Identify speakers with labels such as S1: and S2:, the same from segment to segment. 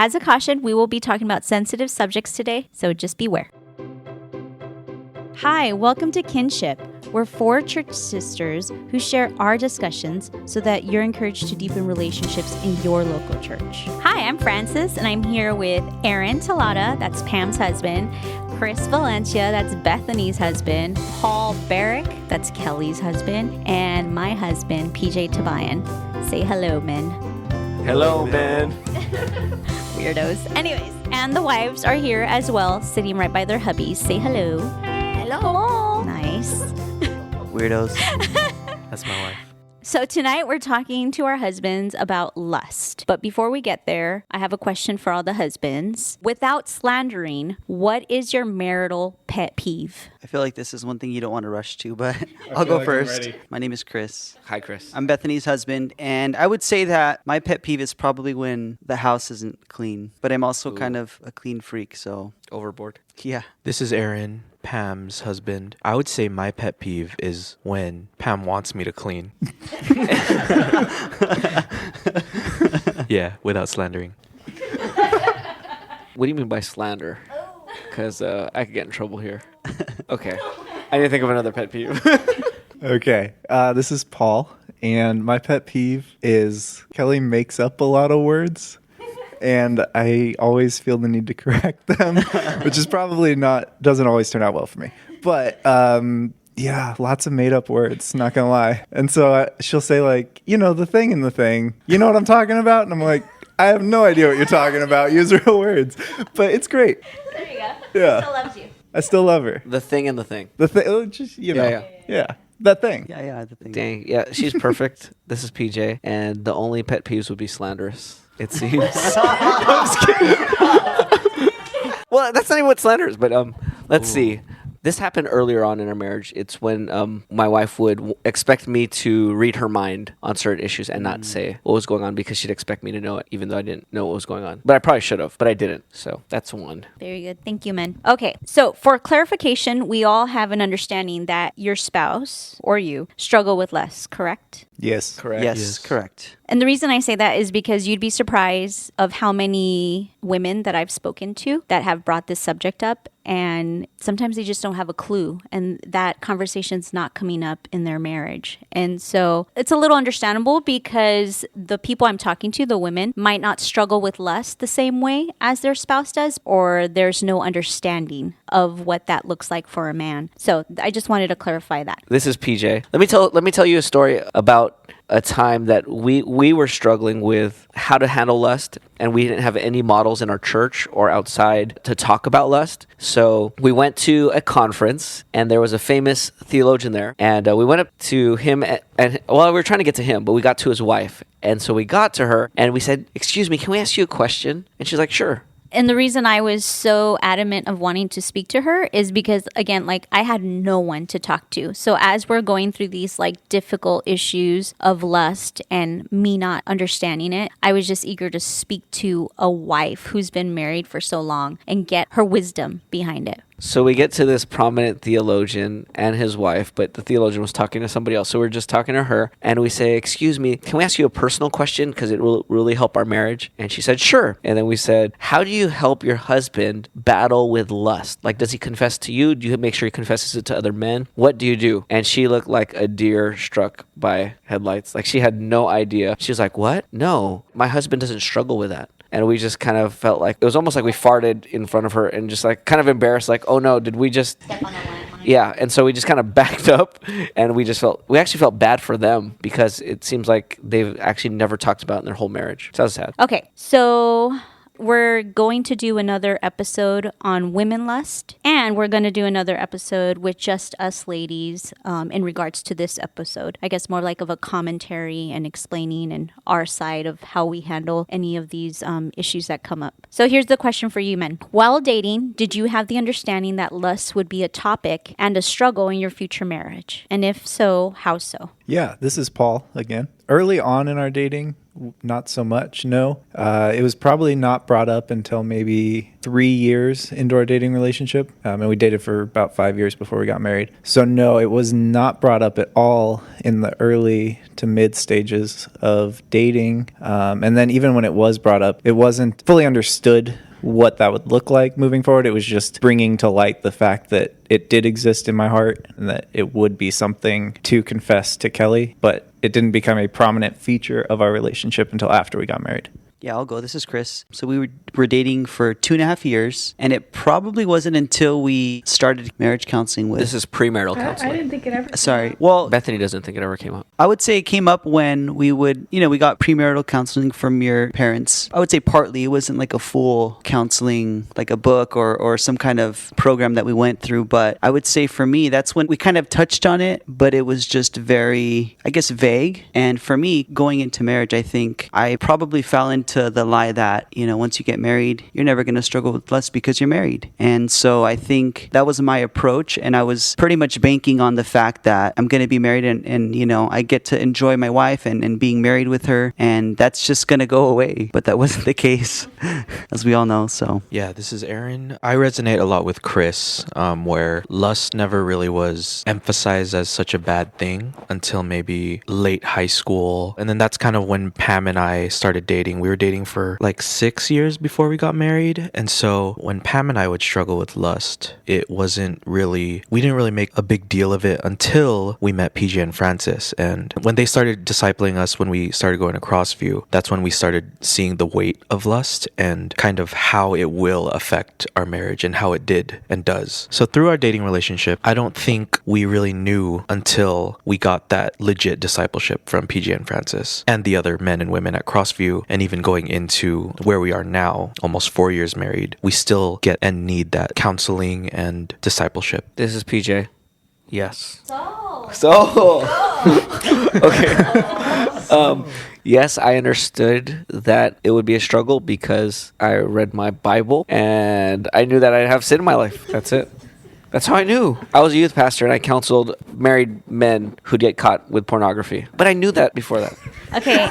S1: as a caution, we will be talking about sensitive subjects today, so just beware. Hi, welcome to Kinship. We're 4 church sisters who share our discussions so that you're encouraged to deepen relationships in your local church. Hi, I'm Frances, and I'm here with Aaron Talata, that's Pam's husband, Chris Valencia, that's Bethany's husband, Paul Barrick, that's Kelly's husband, and my husband, PJ Tabayan. Say hello, men.
S2: Hello, man.
S1: Weirdos. Anyways, and the wives are here as well, sitting right by their hubbies. Say hello. Hello. Nice.
S2: Weirdos. That's my wife.
S1: So tonight we're talking to our husbands about lust. But before we get there, I have a question for all the husbands. Without slandering, what is your marital pet peeve?
S3: I feel like this is one thing you don't want to rush to, but I'll go first. My name is Chris.
S2: Hi, Chris.
S3: I'm Bethany's husband, and I would say that my pet peeve is probably when the house isn't clean. But I'm also kind of a clean freak, so
S2: Overboard.
S3: yeah.
S4: This is Aaron, Pam's husband. I would say my pet peeve is when Pam wants me to clean. Yeah, without slandering.
S2: What do you mean by slander? Because I could get in trouble here. Okay. I didn't think of another pet peeve.
S5: Okay, this is Paul, and my pet peeve is Kelly makes up a lot of words, and I always feel the need to correct them, which is probably doesn't always turn out well for me. But yeah, lots of made up words, not gonna lie. And so she'll say like, the thing and the thing, you know what I'm talking about? And I'm like, I have no idea what you're talking about. Use real words, but it's great.
S1: There you go.
S5: Yeah.
S1: Still loves you.
S5: I still love her.
S2: The thing and the thing.
S5: The thing, just yeah, that thing.
S3: Yeah, the thing.
S2: Dang. Yeah, she's perfect. This is PJ. And the only pet peeves would be slanderous, it seems. I'm just kidding. Well, that's not even what slander is, but let's see. This happened earlier on in our marriage. It's when my wife would expect me to read her mind on certain issues and not say what was going on because she'd expect me to know it, even though I didn't know what was going on. But I probably should have, but I didn't. So that's one.
S1: Very good. Thank you, men. Okay, so for clarification, we all have an understanding that your spouse or you struggle with lust, correct?
S5: Yes.
S2: Correct.
S3: Yes, correct.
S1: And the reason I say that is because you'd be surprised of how many women that I've spoken to that have brought this subject up, and sometimes they just don't have a clue, and that conversation's not coming up in their marriage. And so it's a little understandable because the people I'm talking to, the women, might not struggle with lust the same way as their spouse does, or there's no understanding of what that looks like for a man. So I just wanted to clarify that.
S2: This is PJ. Let me tell you a story about a time that we were struggling with how to handle lust, and we didn't have any models in our church or outside to talk about lust. So we went to a conference, and there was a famous theologian there, and we went up to him, and we were trying to get to him, but we got to his wife. And so we got to her, and we said, "Excuse me, can we ask you a question?" And she's like, "Sure."
S1: And the reason I was so adamant of wanting to speak to her is because, again, I had no one to talk to. So as we're going through these difficult issues of lust and me not understanding it, I was just eager to speak to a wife who's been married for so long and get her wisdom behind it.
S2: So we get to this prominent theologian and his wife, but the theologian was talking to somebody else. So we're just talking to her, and we say, "Excuse me, can we ask you a personal question? Because it will really help our marriage." And she said, "Sure." And then we said, "How do you help your husband battle with lust? Does he confess to you? Do you make sure he confesses it to other men? What do you do?" And she looked like a deer struck by headlights. She had no idea. She was like, "What? No, my husband doesn't struggle with that." And we just kind of felt like, it was almost like we farted in front of her and just kind of embarrassed, oh no, did we just...
S1: Step on a landmine.
S2: Yeah, and so we just kind of backed up, and we actually felt bad for them because it seems like they've actually never talked about it in their whole marriage. So that was sad.
S1: Okay, so we're going to do another episode on women lust, and we're going to do another episode with just us ladies in regards to this episode. I guess more of a commentary and explaining and our side of how we handle any of these issues that come up. So here's the question for you men. While dating, did you have the understanding that lust would be a topic and a struggle in your future marriage? And if so, how so?
S5: Yeah, this is Paul again. Early on in our dating, not so much. No, it was probably not brought up until maybe 3 years into our dating relationship, and we dated for about 5 years before we got married. So no, it was not brought up at all in the early to mid stages of dating. And then even when it was brought up, it wasn't fully understood what that would look like moving forward. It was just bringing to light the fact that it did exist in my heart and that it would be something to confess to Kelly, but it didn't become a prominent feature of our relationship until after we got married.
S3: Yeah, I'll go. This is Chris. So we were dating for 2.5 years, and it probably wasn't until we started marriage counseling with...
S2: This is premarital
S6: I
S2: counseling.
S6: didn't think it ever.
S3: Sorry. Well,
S2: Bethany doesn't think it ever came up.
S3: I would say it came up when we would, we got premarital counseling from your parents. I would say partly it wasn't like a full counseling, like a book or some kind of program that we went through. But I would say for me, that's when we kind of touched on it, but it was just very, I guess, vague. And for me, going into marriage, I think I probably fell into the lie that, once you get married, you're never going to struggle with lust because you're married. And so I think that was my approach. And I was pretty much banking on the fact that I'm going to be married and I get to enjoy my wife and being married with her. And that's just going to go away. But that wasn't the case, as we all know. So
S4: Yeah, this is Aaron. I resonate a lot with Chris, where lust never really was emphasized as such a bad thing until maybe late high school. And then that's kind of when Pam and I started dating. We were dating for like 6 years before we got married. And so when Pam and I would struggle with lust, we didn't really make a big deal of it until we met PJ and Francis. And when they started discipling us, when we started going to Crossview, that's when we started seeing the weight of lust and kind of how it will affect our marriage and how it did and does. So through our dating relationship, I don't think we really knew until we got that legit discipleship from PJ and Francis and the other men and women at Crossview, and even going into where we are now, almost 4 years married, we still get and need that counseling and discipleship.
S2: This is PJ. Yes. Okay. Yes, I understood that it would be a struggle because I read my Bible and I knew that I'd have sin in my life. That's it. That's how I knew. I was a youth pastor and I counseled married men who'd get caught with pornography. But I knew that before that.
S1: Okay.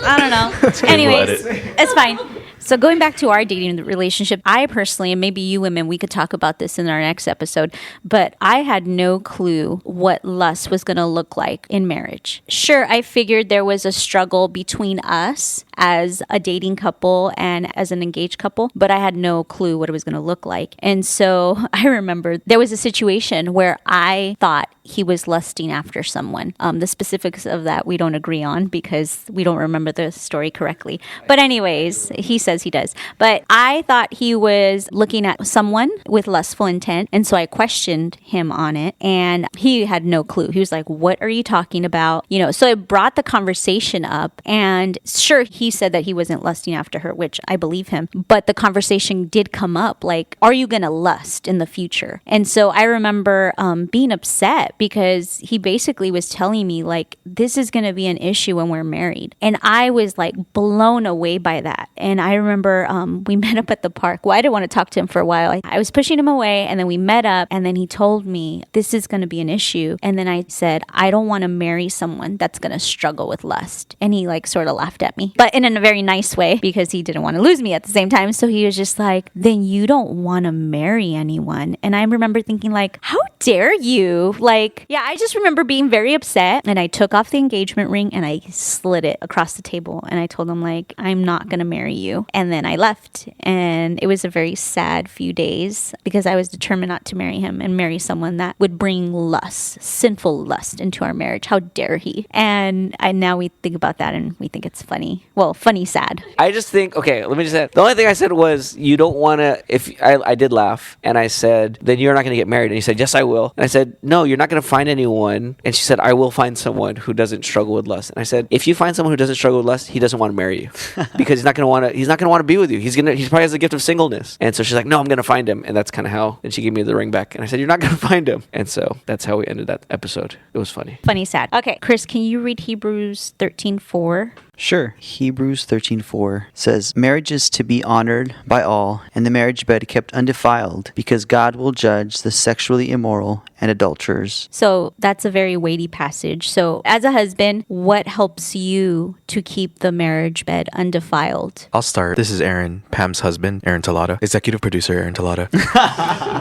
S1: I don't know. Anyways, it's fine. So going back to our dating relationship, I personally, and maybe you women, we could talk about this in our next episode, but I had no clue what lust was going to look like in marriage. Sure, I figured there was a struggle between us as a dating couple and as an engaged couple, but I had no clue what it was going to look like. And so I remember there was a situation where I thought he was lusting after someone. The specifics of that we don't agree on because we don't remember the story correctly. But anyways, he says he does. But I thought he was looking at someone with lustful intent. And so I questioned him on it and he had no clue. He was like, what are you talking about? So it brought the conversation up, and sure, he said that he wasn't lusting after her, which I believe him. But the conversation did come up like, are you going to lust in the future? And so I remember being upset because he basically was telling me like, this is going to be an issue when we're married. And I was like blown away by that. And I remember we met up at the park. Well, I didn't want to talk to him for a while. I was pushing him away and then we met up and then he told me this is going to be an issue. And then I said, I don't want to marry someone that's going to struggle with lust. And he like sort of laughed at me, but in a very nice way because he didn't want to lose me at the same time. So he was just like, then you don't want to marry anyone. And I remember thinking like, how dare you? Like, yeah, I just remember being very upset and I took off the engagement ring and I slid it across the table and I told him like, I'm not going to marry you. And then I left and it was a very sad few days because I was determined not to marry him and marry someone that would bring lust, sinful lust into our marriage. How dare he? And now we think about that and we think it's funny. Well, funny, sad.
S2: I just think, okay, let me just say, the only thing I said was, you don't want to, if I did laugh and I said, then you're not going to get married. And he said, yes, I will. And I said, no, you're not going to find anyone. And she said, I will find someone who doesn't struggle with lust. And I said, if you find someone who doesn't struggle with lust, he doesn't want to marry you because he's not going to want to be with you. He probably has the gift of singleness. And so she's like, no, I'm going to find him. And that's kind of how, and she gave me the ring back. And I said, you're not going to find him. And so that's how we ended that episode. It was funny.
S1: Funny, sad. Okay, Chris, can you read Hebrews 13:4?
S3: Sure. Hebrews 13:4 says, marriage is to be honored by all, and the marriage bed kept undefiled, because God will judge the sexually immoral and adulterers.
S1: So that's a very weighty passage. So as a husband, what helps you to keep the marriage bed undefiled?
S4: I'll start. This is Aaron, Pam's husband, Aaron Talata, executive producer Aaron Talata.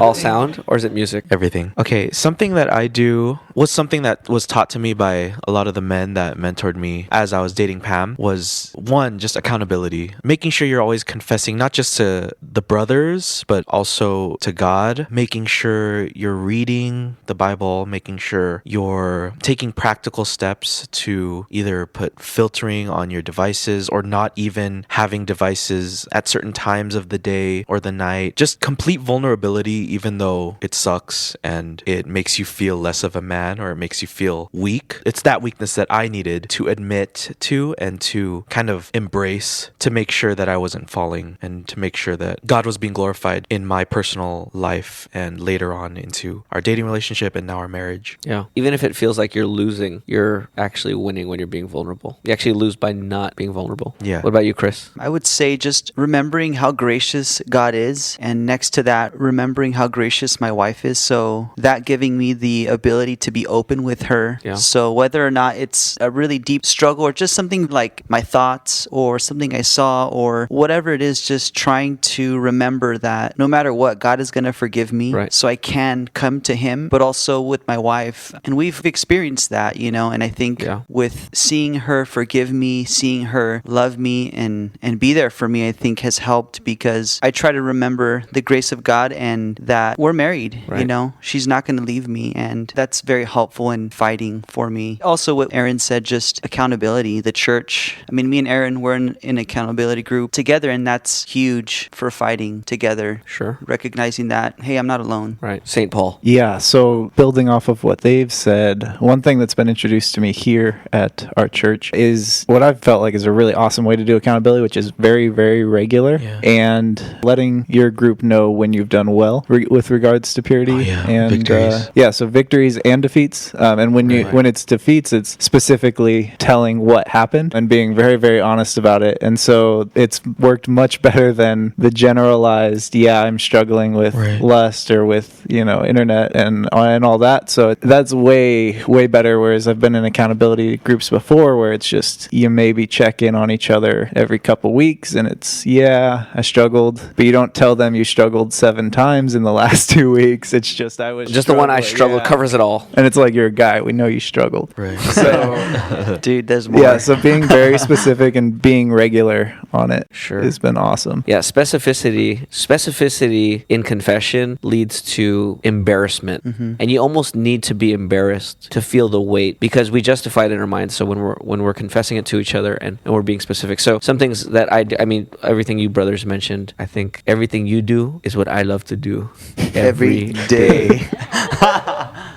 S2: All sound, or is it music?
S4: Everything. Okay, something that I do was something that was taught to me by a lot of the men that mentored me as I was dating Pam was one, just accountability. Making sure you're always confessing, not just to the brothers, but also to God. Making sure you're reading the Bible, making sure you're taking practical steps to either put filtering on your devices or not even having devices at certain times of the day or the night. Just complete vulnerability, even though it sucks and it makes you feel less of a man or it makes you feel weak. It's that weakness that I needed to admit to and to kind of embrace to make sure that I wasn't falling and to make sure that God was being glorified in my personal life and later on into our dating relationship and now our marriage.
S2: Yeah. Even if it feels like you're losing, you're actually winning when you're being vulnerable. You actually lose by not being vulnerable.
S4: Yeah.
S2: What about you, Chris?
S3: I would say just remembering how gracious God is, and next to that, remembering how gracious my wife is. So that giving me the ability to be open with her.
S2: Yeah.
S3: So whether or not it's a really deep struggle or just something like my thoughts or something I saw or whatever it is, just trying to remember that no matter what, God is going to forgive me.
S2: Right.
S3: So I can come to Him, but also with my wife. And we've experienced that, and I think with seeing her forgive me, seeing her love me and be there for me, I think has helped because I try to remember the grace of God and that we're married,
S2: Right.
S3: She's not going to leave me. And that's very helpful in fighting for me. Also, what Aaron said, just accountability, the church. I mean, me and Aaron, we're in an accountability group together, and that's huge for fighting together.
S2: Sure.
S3: Recognizing that, hey, I'm not alone.
S2: Right. St. Paul.
S5: Yeah, so building off of what they've said, one thing that's been introduced to me here at our church is what I've felt like is a really awesome way to do accountability, which is very, very regular,
S4: Yeah.
S5: and letting your group know when you've done well with regards to purity.
S4: Oh, yeah.
S5: And
S4: Victories.
S5: so victories and defeats. And when it's defeats, it's specifically telling what happened and being very, very honest about it. And so it's worked much better than the generalized, I'm struggling with
S4: Right.
S5: lust or with internet and all that. So that's way, way better. Whereas I've been in accountability groups before where it's just you maybe check in on each other every couple weeks and it's I struggled, but you don't tell them you struggled 7 times in the last 2 weeks. It's just I was
S2: Just the one I
S5: struggling.
S2: struggled
S5: Yeah.
S2: covers it all.
S5: And it's like you're a guy. We know you struggled.
S4: Right.
S5: So
S3: Dude, there's more.
S5: yeah, so being very specific and being regular on it
S2: Sure.
S5: has been awesome.
S2: Yeah, specificity in confession leads to embarrassment. And you almost need to be embarrassed to feel the weight because we justify it in our minds. So when we're confessing it to each other and we're being specific. So some things that I mean, everything you brothers mentioned, I think everything you do is what I love to do
S3: Every day.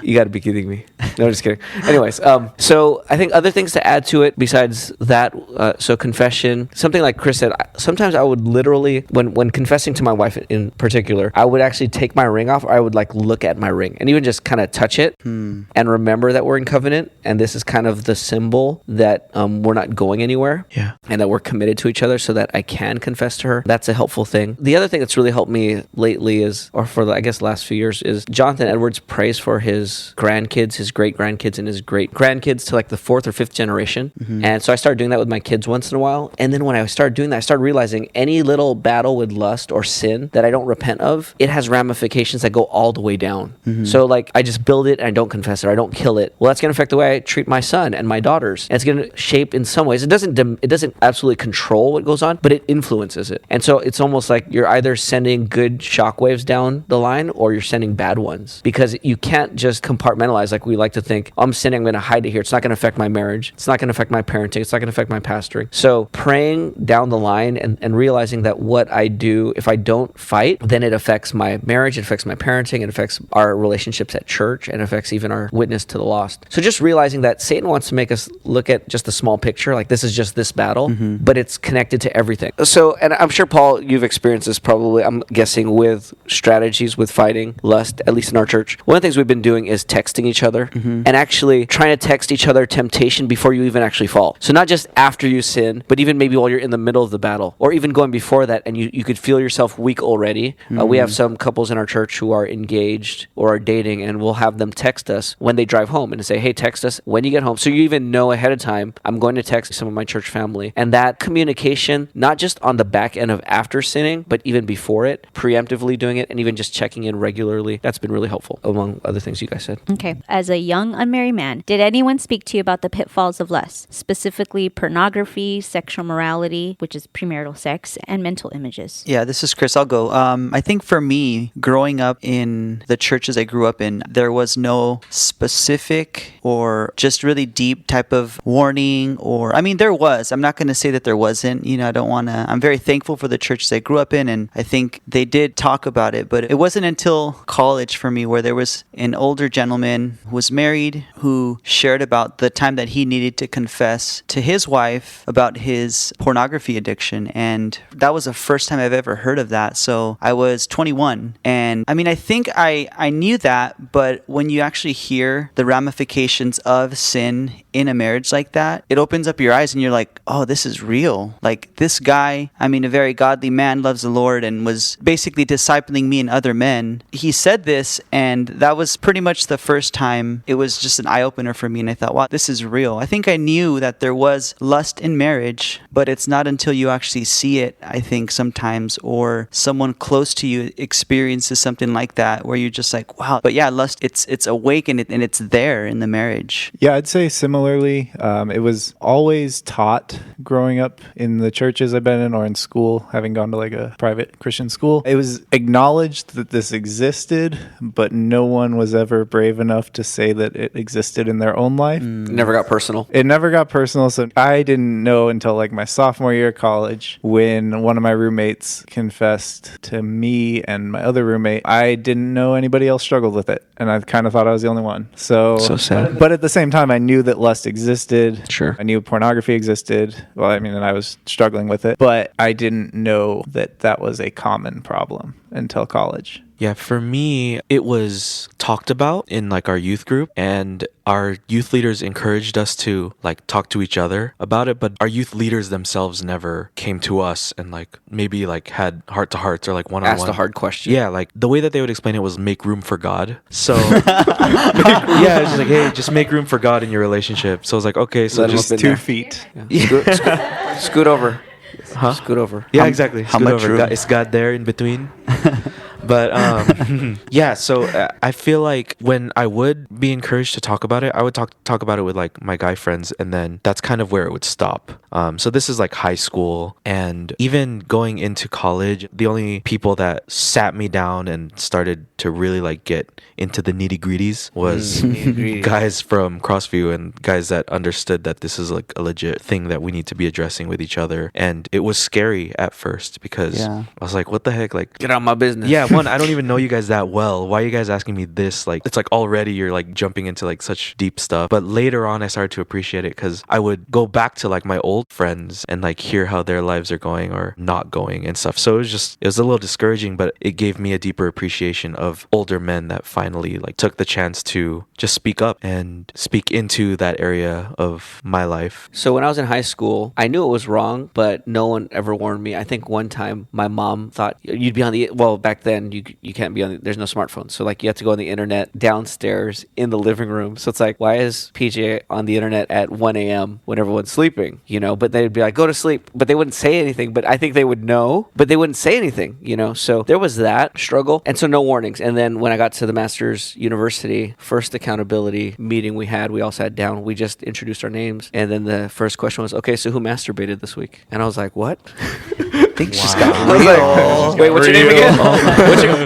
S2: You got to be kidding me. No, just kidding. Anyways, so I think other things to add to it besides that, so confession, something like Chris said, sometimes I would literally, when confessing to my wife in particular, I would actually take my ring off or I would like look at my ring and even just kind of touch it and remember that we're in covenant and this is kind of the symbol that we're not going anywhere
S4: Yeah.
S2: and that we're committed to each other so that I can confess to her. That's a helpful thing. The other thing that's really helped me lately is, or for the, I guess, last few years is Jonathan Edwards prays for his grandkids, his great-grandkids, and his great-grandkids to like the 4th or 5th generation. And so I started doing that with my kids once in a while. And then when I started doing that, I started realizing any little battle with lust or sin that I don't repent of, it has ramifications that go all the way down. So like I just build it and I don't confess it or I don't kill it. Well, that's going to affect the way I treat my son and my daughters. And it's going to shape in some ways. It doesn't absolutely control what goes on, but it influences it. And so it's almost like you're either sending good shockwaves down the line or you're sending bad ones because you can't just compartmentalize like we like to think, I'm sinning, I'm going to hide it here. It's not going to affect my marriage. It's not going to affect my parenting. It's not going to affect my pastoring. So praying down the line and realizing that what I do, if I don't fight, then it affects my marriage, it affects my parenting, it affects our relationships at church, and affects even our witness to the lost. So just realizing that Satan wants to make us look at just the small picture, like this is just this battle, but it's connected to everything. So, and I'm sure, Paul, you've experienced this probably, I'm guessing, with strategies with fighting lust, at least in our church. One of the things we've been doing is texting each other and actually trying to text each other temptation before you even actually fall. So not just after you sin, but even maybe while you're in the middle of the battle, or even going before that, and you could feel yourself weak already. We have some couples in our church who are engaged or are dating, and we'll have them text us when they drive home and say, hey, text us when you get home. So you even know ahead of time, I'm going to text some of my church family. And that communication, not just on the back end of after sinning, but even before it, preemptively doing it, and even just checking in regularly, that's been really helpful, among other things you guys said.
S1: Okay. As a young unmarried man, did anyone speak to you about the pitfalls of lust, specifically pornography, sexual morality, which is premarital sex, and mental images?
S3: Yeah, this is Chris. I'll go. I think for me, growing up in the churches I grew up in, there was no specific or just really deep type of warning, or, I mean, there was. I'm not going to say that there wasn't. I don't want to. I'm very thankful for the churches I grew up in, and I think they did talk about it, but it wasn't until college for me where there was an older gentleman who was married who shared about the time that he needed to confess to his wife about his pornography addiction. And that was the first time I've ever heard of that. So I was 21. And I mean, I think I knew that, but when you actually hear the ramifications of sin in a marriage like that, it opens up your eyes and you're like, oh, this is real. Like, this guy, I mean, a very godly man, loves the Lord and was basically discipling me and other men. He said this, and that was pretty much the first time it was just an eye-opener for me. And I thought, wow, this is real. I think I knew that there was lust in marriage, but it's not until you actually see it, I think, sometimes, or someone close to you experiences something like that, where you're just like, wow. But yeah, lust, it's awake and it's there in the marriage.
S5: Yeah, I'd say similarly. It was always taught growing up in the churches I've been in, or in school, having gone to like a private Christian school. It was acknowledged that this existed, but no one was ever brave enough to say that it existed in their own life.
S2: Never got personal.
S5: It never got personal, so I didn't know until like my sophomore year of college, when one of my roommates confessed to me and my other roommate. I didn't know anybody else struggled with it, and I kind of thought I was the only one. So
S2: sad.
S5: But at the same time, I knew that lust existed.
S2: Sure.
S5: I knew pornography existed. Well, I mean, and I was struggling with it, but I didn't know that that was a common problem until college.
S4: Yeah, for me, it was talked about in like our youth group, and our youth leaders encouraged us to like talk to each other about it, but our youth leaders themselves never came to us and like maybe like had heart to hearts or like one-on-one.
S2: Asked a hard question.
S4: Yeah, like the way that they would explain it was make room for God. So yeah, it's just like, hey, just make room for God in your relationship. So I was like, okay, so
S2: Let him
S4: just
S2: up in
S5: 2
S2: there.
S5: feet.
S2: Scoot over.
S4: Huh?
S2: Scoot over.
S4: Yeah, exactly.
S3: how
S4: Scoot
S3: much
S4: over.
S3: room?
S4: Is God there in between? But yeah, so I feel like when I would be encouraged to talk about it, I would talk about it with like my guy friends, and then that's kind of where it would stop. So this is like high school, and even going into college, the only people that sat me down and started to really like get into the nitty-gritties was guys from Crossview and guys that understood that this is like a legit thing that we need to be addressing with each other. And it was scary at first because I was like, what the heck? Like,
S2: Get out of my business.
S4: yeah, one, I don't even know you guys that well. Why are you guys asking me this? Like, it's like already you're like jumping into like such deep stuff. But later on, I started to appreciate it because I would go back to like my old friends and like hear how their lives are going or not going and stuff. So it was a little discouraging, but it gave me a deeper appreciation of older men that finally like took the chance to just speak up and speak into that area of my life.
S2: So when I was in high school, I knew it was wrong, but no one ever warned me. I think one time my mom thought you'd be on the, well, back then you can't be on the, there's no smartphone. So like you have to go on the internet downstairs in the living room. So it's like, why is PJ on the internet at 1 a.m. when everyone's sleeping, but they'd be like, go to sleep, but they wouldn't say anything. But I think they would know, but they wouldn't say anything, So there was that struggle. And so no warnings. And then when I got to the Master's University, first accountability meeting we all sat down, we just introduced our names. And then the first question was, okay, so who masturbated this week? And I was like, what?
S3: Things just got
S2: I was
S3: real.
S2: like, wait, what's your name again?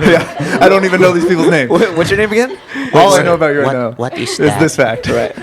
S5: Yeah, I don't even know these people's names.
S2: What's your name again?
S5: All I know about you right now
S3: What is
S5: is
S3: that?
S5: this fact.
S2: Right.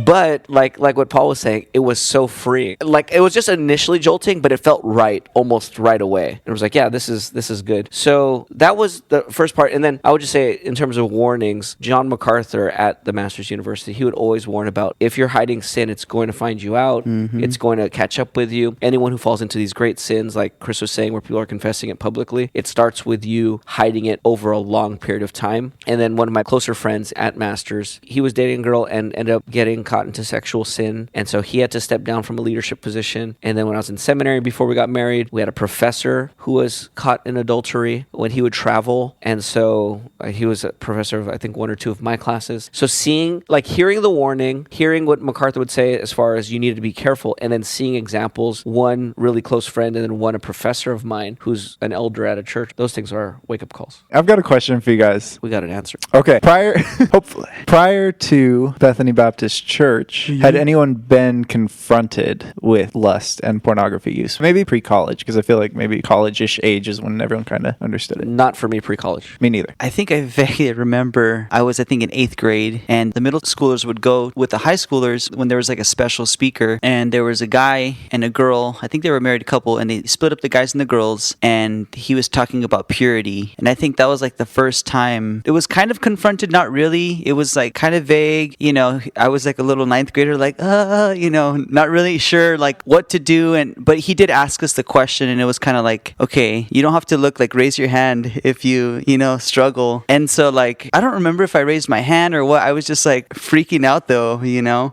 S2: But like what Paul was saying, it was so free. Like it was just initially jolting, but it felt right almost right away. And it was like, yeah, this is good. So that was the first part. And then I would just say, in terms of warnings, John MacArthur at the Masters University, he would always warn about, if you're hiding sin, it's going to find you out. It's going to catch up with you. Anyone who falls into these great sins, like Chris was saying, where people are confessing it publicly, it starts with you hiding it over a long period of time. And then one of my closer friends at Masters, he was dating a girl and ended up getting caught into sexual sin. And so he had to step down from a leadership position. And then when I was in seminary before we got married, we had a professor who was caught in adultery when he would travel. And so he was a professor of, I think, one or two of my classes. So hearing the warning, hearing what MacArthur would say as far as you need to be careful, and then seeing examples, one really close friend and then one a professor of mine who's an elder at a church, those things are wake-up calls.
S5: I've got a question for you guys.
S2: We got an answer.
S5: Okay. Prior to Bethany Baptist Church, had anyone been confronted with lust and pornography use? Maybe pre-college, because I feel like maybe college-ish age is when everyone kind of understood it.
S2: Not for me pre-college.
S5: Me neither.
S3: I think I vaguely remember I was, in 8th grade, and the middle schoolers would go with the high schoolers when there was like a special speaker, and there was a guy and a girl. I think they were a married couple, and they split up the guys and the girls, and he was talking about purity. And I think that was like the first time it was kind of confronted, not really. It was like kind of vague. I was like a little 9th grader, like, not really sure like what to do. But he did ask us the question, and it was kind of like, okay, you don't have to look, like raise your hand if you struggle. And so like, I don't remember if I raised my hand or what. I was just like freaking out though,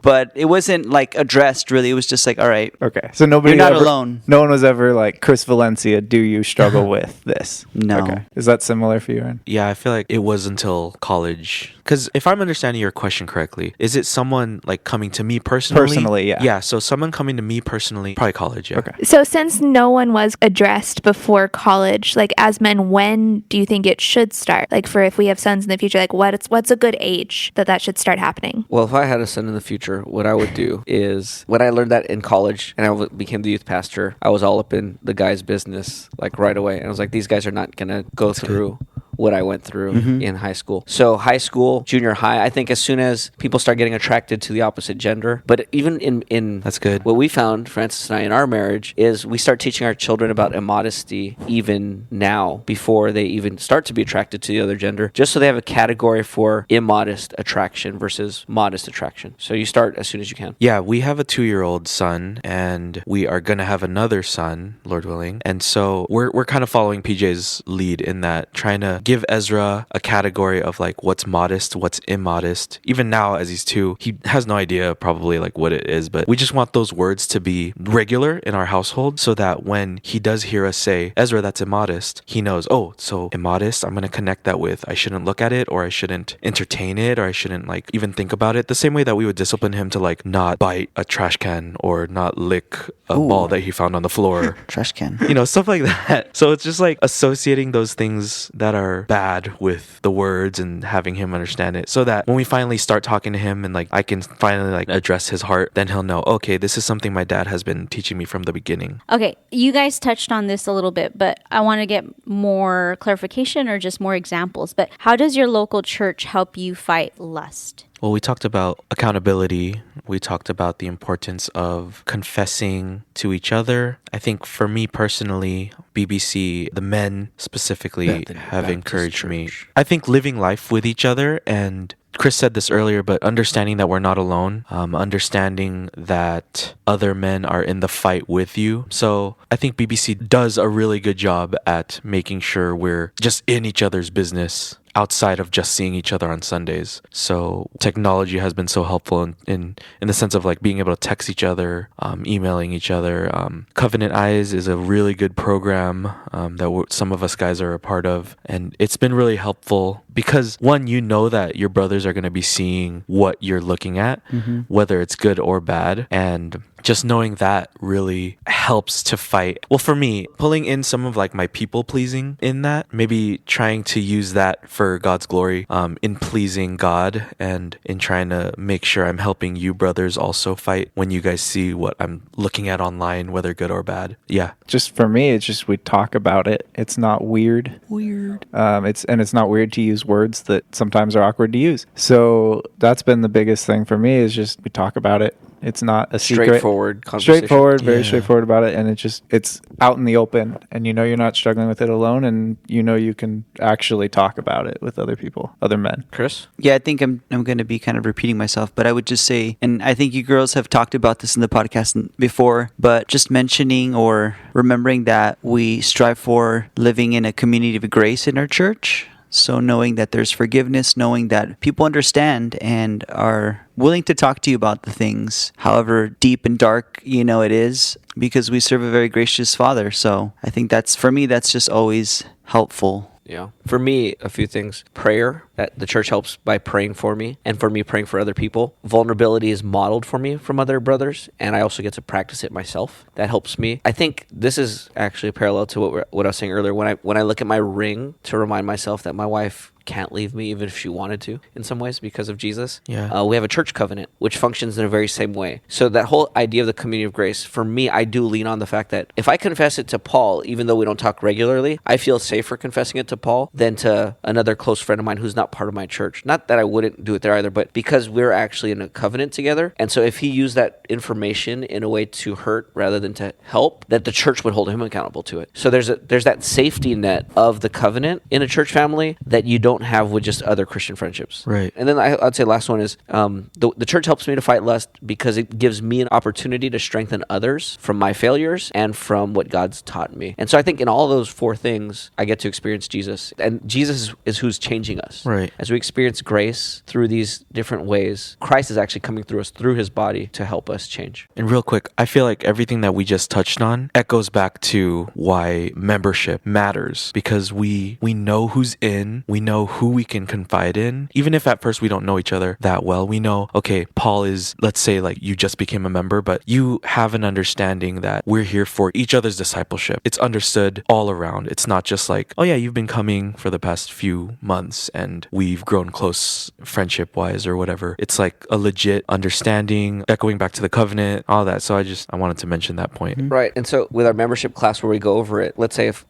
S3: but it wasn't like addressed really. It was just like, all right.
S5: Okay. So nobody
S3: You're not alone.
S5: No one was ever like, Chris Valencia, do you struggle with this?
S3: No.
S5: Okay. Is that similar for you, Aaron?
S4: Yeah, I feel like it was until college. Because if I'm understanding your question correctly, is it someone like coming to me personally?
S5: Personally, yeah.
S4: Yeah, so someone coming to me personally, probably college, yeah.
S5: Okay.
S6: So since no one was addressed before college, like as men, when do you think it should start? Like for if we have sons in the future, like what's a good age that should start happening?
S2: Well, if I had a son in the future, what I would do is, when I learned that in college and I became the youth pastor, I was all up in the guy's business like right away. And I was like, these guys are not going to go through what I went through in high school. So high school, junior high, I think as soon as people start getting attracted to the opposite gender, but even in
S4: That's good.
S2: what we found, Francis and I, in our marriage, is we start teaching our children about immodesty even now, before they even start to be attracted to the other gender, just so they have a category for immodest attraction versus modest attraction. So you start as soon as you can.
S4: Yeah, we have a 2-year-old son, and we are going to have another son, Lord willing. And so we're kind of following PJ's lead in that, trying to give Ezra a category of like what's modest, what's immodest. Even now, as he's 2, he has no idea probably like what it is, but we just want those words to be regular in our household so that when he does hear us say, Ezra, that's immodest, he knows, oh, so immodest, I'm going to connect that with I shouldn't look at it, or I shouldn't entertain it, or I shouldn't like even think about it. The same way that we would discipline him to like not bite a trash can or not lick a ball that he found on the floor.
S3: Trash can.
S4: Stuff like that. So it's just like associating those things that are bad with the words and having him understand it, so that when we finally start talking to him and like I can finally like address his heart, then he'll know, okay, this is something my dad has been teaching me from the beginning.
S1: Okay, you guys touched on this a little bit, but I want to get more clarification or just more examples. But how does your local church help you fight lust?
S4: Well, we talked about accountability. We talked about the importance of confessing to each other. I think for me personally, BBC, the men specifically, have
S2: Baptist
S4: encouraged me.
S2: Church.
S4: I think living life with each other, and Chris said this earlier, but understanding that we're not alone, understanding that other men are in the fight with you. So I think BBC does a really good job at making sure we're just in each other's business outside of just seeing each other on Sundays. So technology has been so helpful in the sense of like being able to text each other, emailing each other. Covenant Eyes is a really good program that some of us guys are a part of. And it's been really helpful because one, that your brothers are going to be seeing what you're looking at, whether it's good or bad. And just knowing that really helps to fight. Well, for me, pulling in some of like my people pleasing in that, maybe trying to use that for God's glory, in pleasing God and in trying to make sure I'm helping you brothers also fight when you guys see what I'm looking at online, whether good or bad. Yeah.
S5: Just for me, it's just we talk about it. It's not weird. It's not weird to use words that sometimes are awkward to use. So that's been the biggest thing for me, is just we talk about it. It's not a secret.
S2: Straightforward conversation.
S5: Straightforward, very
S4: Yeah.
S5: straightforward about it, and it's out in the open, and you're not struggling with it alone, and you can actually talk about it with other people, other men.
S2: Chris?
S3: Yeah, I think I'm going to be kind of repeating myself, but I would just say, and I think you girls have talked about this in the podcast before, but just mentioning or remembering that we strive for living in a community of grace in our church. So knowing that there's forgiveness, knowing that people understand and are willing to talk to you about the things, however deep and dark, it is, because we serve a very gracious Father. So I think for me, that's just always helpful.
S2: Yeah. For me, a few things. Prayer, that the church helps by praying for me, and for me praying for other people. Vulnerability is modeled for me from other brothers, and I also get to practice it myself. That helps me. I think this is actually parallel to what I was saying earlier. When I look at my ring to remind myself that my wife can't leave me even if she wanted to, in some ways, because of Jesus.
S4: Yeah.
S2: We have a church covenant, which functions in a very same way. So that whole idea of the community of grace, for me, I do lean on the fact that if I confess it to Paul, even though we don't talk regularly, I feel safer confessing it to Paul than to another close friend of mine who's not part of my church. Not that I wouldn't do it there either, but because we're actually in a covenant together. And so if he used that information in a way to hurt rather than to help, that the church would hold him accountable to it. So there's that safety net of the covenant in a church family that you don't have with just other Christian friendships.
S4: Right.
S2: And then I'd say last one is the church helps me to fight lust because it gives me an opportunity to strengthen others from my failures and from what God's taught me. And so I think in all those four things, I get to experience Jesus. And Jesus is who's changing us.
S4: Right.
S2: As we experience grace through these different ways, Christ is actually coming through us through his body to help us change.
S4: And real quick, I feel like everything that we just touched on echoes back to why membership matters, because we know who's in, we know who we can confide in. Even if at first we don't know each other that well, we know, okay, Paul is, let's say like you just became a member, but you have an understanding that we're here for each other's discipleship. It's understood all around. It's not just like, oh yeah, you've been coming for the past few months and we've grown close friendship wise or whatever. It's like a legit understanding, echoing back to the covenant, all that. So I wanted to mention that point.
S2: Right. And so with our membership class where we go over it, let's say if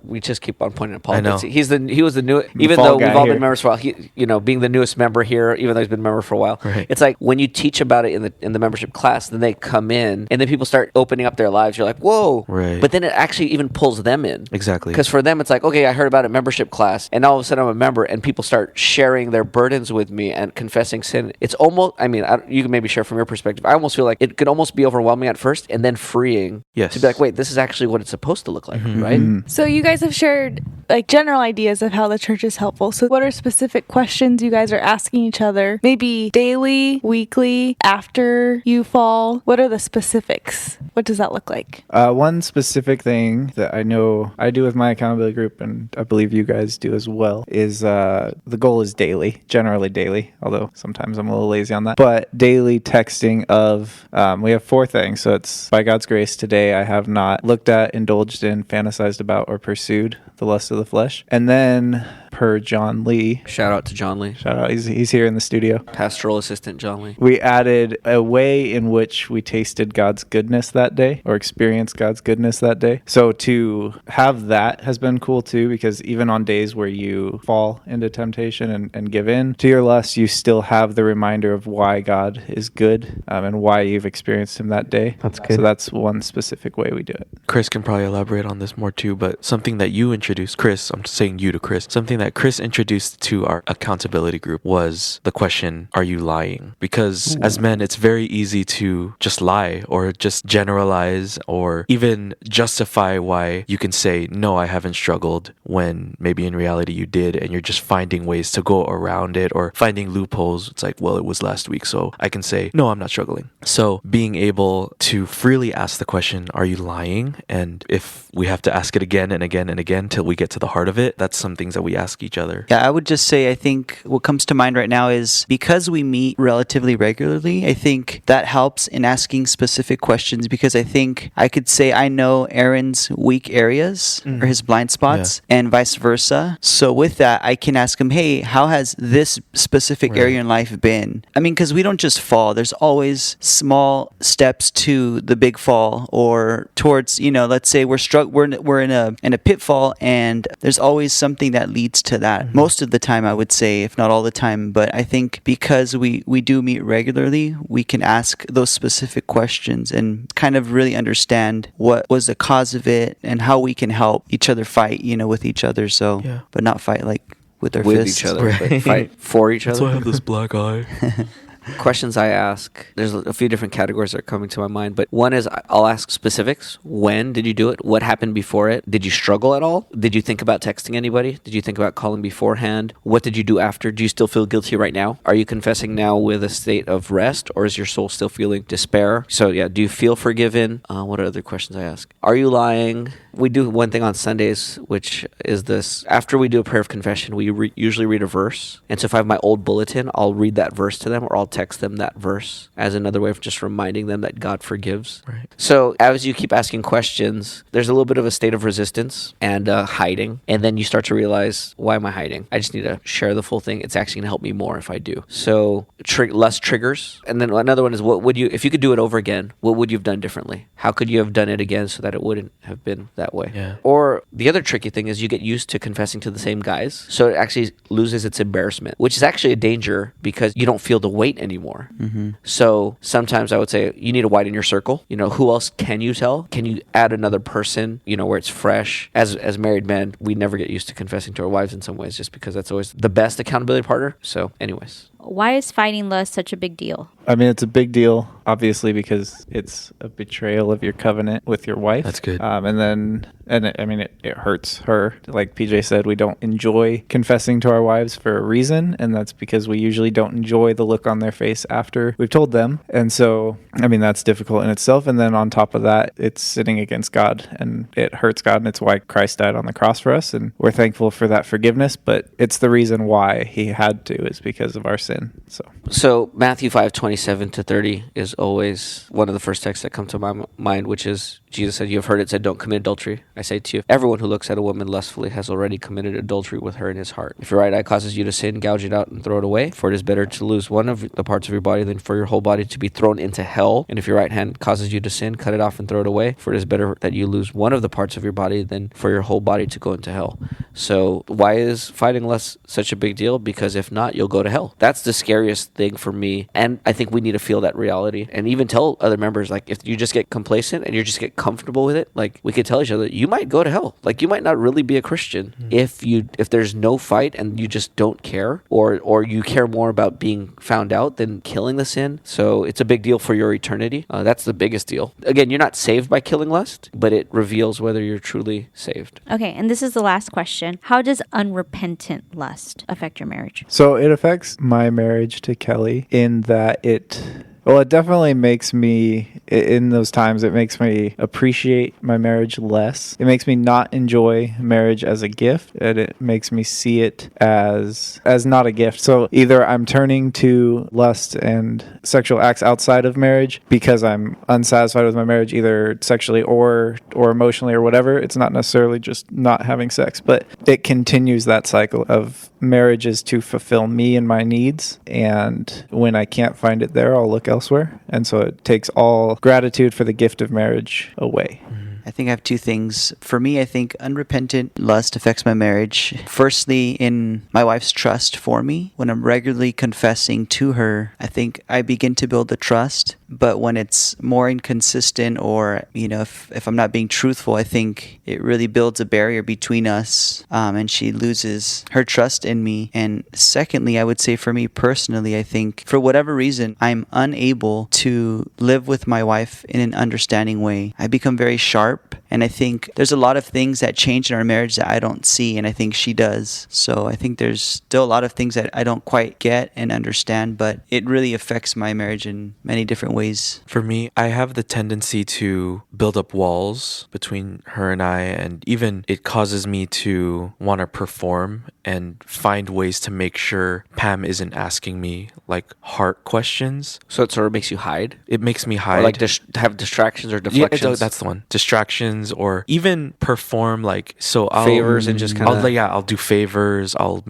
S2: we just keep on pointing at Paul.
S4: I know.
S2: He was the new, even
S5: fall
S2: though
S5: guy
S2: we've all
S5: here.
S2: been members for a while, being the newest member here, even though he's been a member for a while,
S4: Right.
S2: it's like when you teach about it in the membership class, then they come in and then people start opening up their lives. You're like, whoa.
S4: Right.
S2: But then it actually even pulls them in.
S4: Exactly.
S2: Because for them, it's like, okay, I heard about a membership class, and all of a sudden I'm a member, and people start sharing their burdens with me and confessing sin. It's almost, you can maybe share from your perspective. I almost feel like it could almost be overwhelming at first, and then freeing
S4: Yes.
S2: to be like, wait, this is actually what it's supposed to look like, right?
S7: So you guys have shared like general ideas of how the church is helpful. So what are specific questions you guys are asking each other? Maybe daily, weekly, after you fall? What are the specifics? What does that look like?
S5: One specific thing that I know I do with my accountability group, and I believe you guys do as well, is the goal is daily, generally daily, although sometimes I'm a little lazy on that, but daily texting of, we have four things. So it's, by God's grace, today I have not looked at, indulged in, fantasized about, or pursued the lust of the flesh. And then per John Lee,
S2: Shout out to John Lee,
S5: shout out, he's here in the studio.
S2: pastoral assistant John Lee.
S5: We added a way in which we tasted God's goodness that day, or experienced God's goodness that day. So to have that has been cool too, because even on days where you fall into temptation and give in to your lust, you still have the reminder of why God is good, and why you've experienced him that day. That's good. So that's one specific way we do it.
S4: Chris can probably elaborate on this more too, but something that you introduced, Chris, I'm saying you to Chris, something that Chris introduced to our accountability group was the question, are you lying? Because as men, it's very easy to just lie or just generalize or even justify why you can say, no, I haven't struggled, when maybe in reality you did, and you're just finding ways to go around it or finding loopholes. It's like, well, it was last week, so I can say, no, I'm not struggling. So being able to freely ask the question, are you lying? And if we have to ask it again and again and again till we get to the heart of it, that's some things that we ask ask each other.
S3: Yeah, I would just say I think what comes to mind right now is because we meet relatively regularly, I think that helps in asking specific questions because I think I could say I know Aaron's weak areas or his blind spots and vice versa. So with that, I can ask him, hey, how has this specific area in life been? I mean, because we don't just fall. There's always small steps to the big fall or towards, let's say we're in a pitfall and there's always something that leads to that. Most of the time, I would say, if not all the time. But I think because we do meet regularly, we can ask those specific questions and kind of really understand what was the cause of it and how we can help each other fight, with each other. So, but not fight like with our fists.
S2: Each other, but fight for each other.
S4: That's why I have this black eye.
S2: Questions I ask, there's a few different categories that are coming to my mind, but one is I'll ask specifics. When did you do it? What happened before it? Did you struggle at all? Did you think about texting anybody? Did you think about calling beforehand? What did you do after? Do you still feel guilty right now? Are you confessing now with a state of rest, or is your soul still feeling despair? So yeah, do you feel forgiven? What are other questions I ask? Are you lying? We do one thing on Sundays, which is this. After we do a prayer of confession, we usually read a verse. And so if I have my old bulletin, I'll read that verse to them, or I'll text them that verse as another way of just reminding them that God forgives.
S4: Right.
S2: So as you keep asking questions, there's a little bit of a state of resistance and hiding. And then you start to realize, why am I hiding? I just need to share the full thing. It's actually going to help me more if I do. So less triggers. And then another one is, if you could do it over again, what would you have done differently? How could you have done it again so that it wouldn't have been that way?
S4: Yeah.
S2: Or the other tricky thing is you get used to confessing to the same guys. So it actually loses its embarrassment, which is actually a danger because you don't feel the weight anymore. So sometimes I would say you need to widen your circle. Who else can you tell? Can you add another person, where it's fresh? As married men, we never get used to confessing to our wives in some ways just because that's always the best accountability partner. So anyways.
S1: Why is fighting lust such a big deal?
S5: I mean, it's a big deal, obviously, because it's a betrayal of your covenant with your wife.
S4: That's good.
S5: It hurts her. Like PJ said, we don't enjoy confessing to our wives for a reason, and that's because we usually don't enjoy the look on their face after we've told them. And so, that's difficult in itself. And then on top of that, it's sinning against God, and it hurts God, and it's why Christ died on the cross for us, and we're thankful for that forgiveness, but it's the reason why he had to is because of our sin.
S2: So Matthew 5:27-30 is always one of the first texts that come to my mind, which is Jesus said, "You have heard it said, don't commit adultery. I say to you, everyone who looks at a woman lustfully has already committed adultery with her in his heart. If your right eye causes you to sin, gouge it out and throw it away. For it is better to lose one of the parts of your body than for your whole body to be thrown into hell. And if your right hand causes you to sin, cut it off and throw it away. For it is better that you lose one of the parts of your body than for your whole body to go into hell." So why is fighting lust such a big deal? Because if not, you'll go to hell. That's the scariest thing for me. And I think we need to feel that reality and even tell other members, like, if you just get complacent and you just get comfortable with it, like, we could tell each other, you might go to hell. Like, you might not really be a Christian if there's no fight and you just don't care, or you care more about being found out than killing the sin. So it's a big deal for your eternity. That's the biggest deal. Again, you're not saved by killing lust, but it reveals whether you're truly saved.
S1: Okay, and this is the last question. How does unrepentant lust affect your marriage?
S5: So it affects my marriage to Kelly in that it definitely makes me, in those times, it makes me appreciate my marriage less. It makes me not enjoy marriage as a gift, and it makes me see it as not a gift. So either I'm turning to lust and sexual acts outside of marriage because I'm unsatisfied with my marriage, either sexually or emotionally or whatever. It's not necessarily just not having sex, but it continues that cycle of marriage is to fulfill me and my needs, and when I can't find it there, I'll look elsewhere. And so it takes all gratitude for the gift of marriage away.
S3: I think I have two things. For me, I think unrepentant lust affects my marriage. Firstly, in my wife's trust for me. When I'm regularly confessing to her, I think I begin to build the trust. But when it's more inconsistent or, if I'm not being truthful, I think it really builds a barrier between us, and she loses her trust in me. And secondly, I would say for me personally, I think for whatever reason, I'm unable to live with my wife in an understanding way. I become very sharp And I think there's a lot of things that change in our marriage that I don't see, and I think she does. So I think there's still a lot of things that I don't quite get and understand, but it really affects my marriage in many different ways.
S4: For me, I have the tendency to build up walls between her and I, and even it causes me to want to perform and find ways to make sure Pam isn't asking me like heart questions.
S2: So it sort of makes you hide?
S4: It makes me hide.
S2: Or like have distractions or deflections?
S4: Yeah, that's the one. Distractions, or even perform like, so I'll
S2: favors and just kind of...
S4: I'll do favors. I'll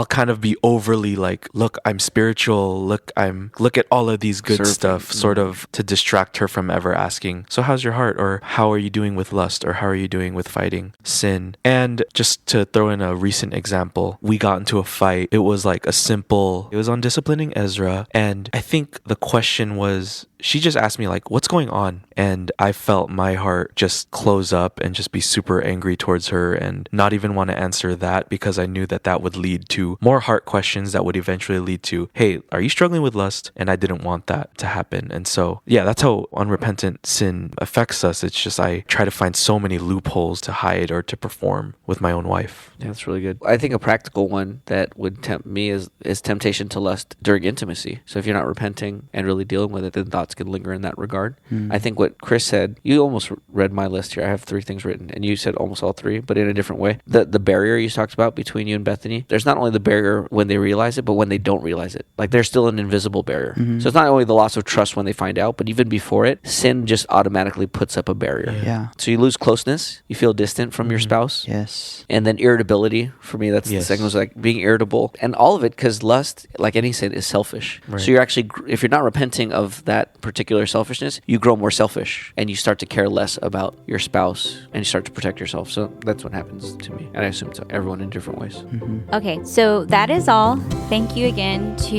S4: kind of be overly like, look, I'm spiritual. Look at all of these good stuff, sort of to distract her from ever asking, so how's your heart? Or how are you doing with lust? Or how are you doing with fighting sin? And just to throw in a recent example, we got into a fight. It was like it was on disciplining Ezra. And I think the question was, she just asked me like, what's going on? And I felt my heart just close up and just be super angry towards her and not even want to answer that, because I knew that would lead to more heart questions that would eventually lead to, hey, are you struggling with lust? And I didn't want that to happen. And so, yeah, that's how unrepentant sin affects us. It's just I try to find so many loopholes to hide or to perform with my own wife.
S2: Yeah, that's really good. I think a practical one that would tempt me is temptation to lust during intimacy. So if you're not repenting and really dealing with it, then thoughts can linger in that regard. I think what Chris said, you almost read my list here. I have 3 things written, and you said almost all 3, but in a different way. The barrier you talked about between you and Bethany, there's not only the barrier when they realize it, but when they don't realize it. Like, there's still an invisible barrier. So it's not only the loss of trust when they find out, but even before it, sin just automatically puts up a barrier.
S3: Yeah.
S2: So you lose closeness, you feel distant from your spouse.
S3: Yes.
S2: And then irritability, for me, that's the second, was like being irritable. And all of it, because lust, like any sin, is selfish.
S4: Right.
S2: So you're actually, if you're not repenting of that particular selfishness, you grow more selfish and you start to care less about your spouse and you start to protect yourself. So that's what happens to me. And I assume to everyone in different ways.
S1: Okay, so that is all. Thank you again to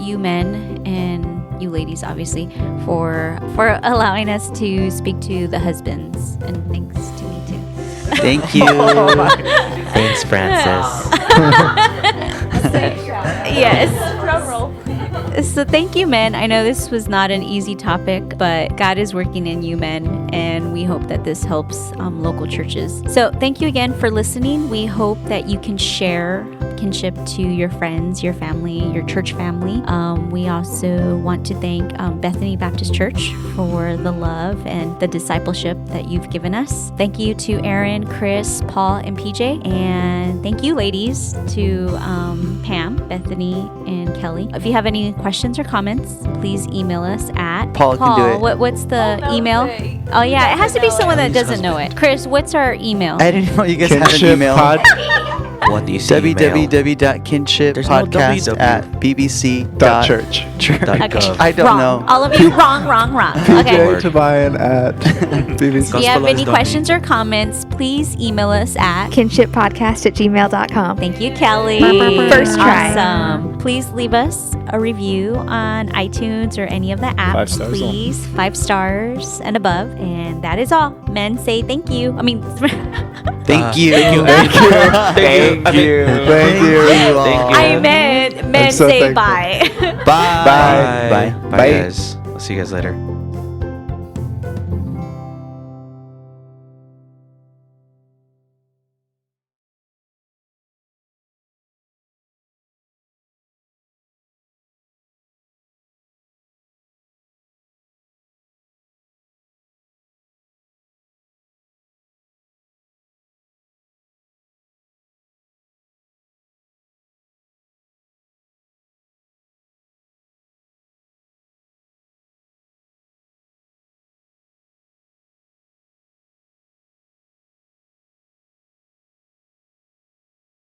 S1: you men and you ladies, obviously, for allowing us to speak to the husbands. And thanks to me too.
S3: Thank you.
S8: Thanks, Francis.
S1: Yes. Drum roll. So thank you, men. I know this was not an easy topic, but God is working in you, men, and we hope that this helps local churches. So thank you again for listening. We hope that you can share Kinship to your friends, your family, your church family. We also want to thank Bethany Baptist Church for the love and the discipleship that you've given us. Thank you to Aaron, Chris, Paul, and PJ. And thank you, ladies, to Pam, Bethany, and Kelly. If you have any questions or comments, please email us at
S3: Paul can do it.
S1: What's the email? Oh, yeah, it has to be someone that doesn't know it. Chris, what's our email?
S3: I didn't know you guys had an
S5: Kinship
S3: email.
S4: What do you say? There's no
S3: www.kinship.podcast at bbc.church.
S4: .gov.
S3: I don't
S1: wrong.
S3: know.
S1: All of you, wrong. Okay.
S5: PJ Tobian at BBC.
S1: If you have any
S4: Gospelize.me.
S1: questions or comments, please email us at
S6: kinshippodcast@gmail.com.
S1: Thank you, Kelly.
S6: First try.
S1: Awesome. Please leave us a review on iTunes or any of the apps.
S5: 5 stars
S1: please. 5 stars and above. And that is all. Men, say thank you. I mean,
S3: Thank you.
S5: Thank you. Thank you. Thank you.
S1: I meant men
S5: so
S1: say
S5: thankful.
S1: bye.
S3: Bye.
S4: Bye.
S3: Bye.
S4: Bye, guys. I'll see you guys later.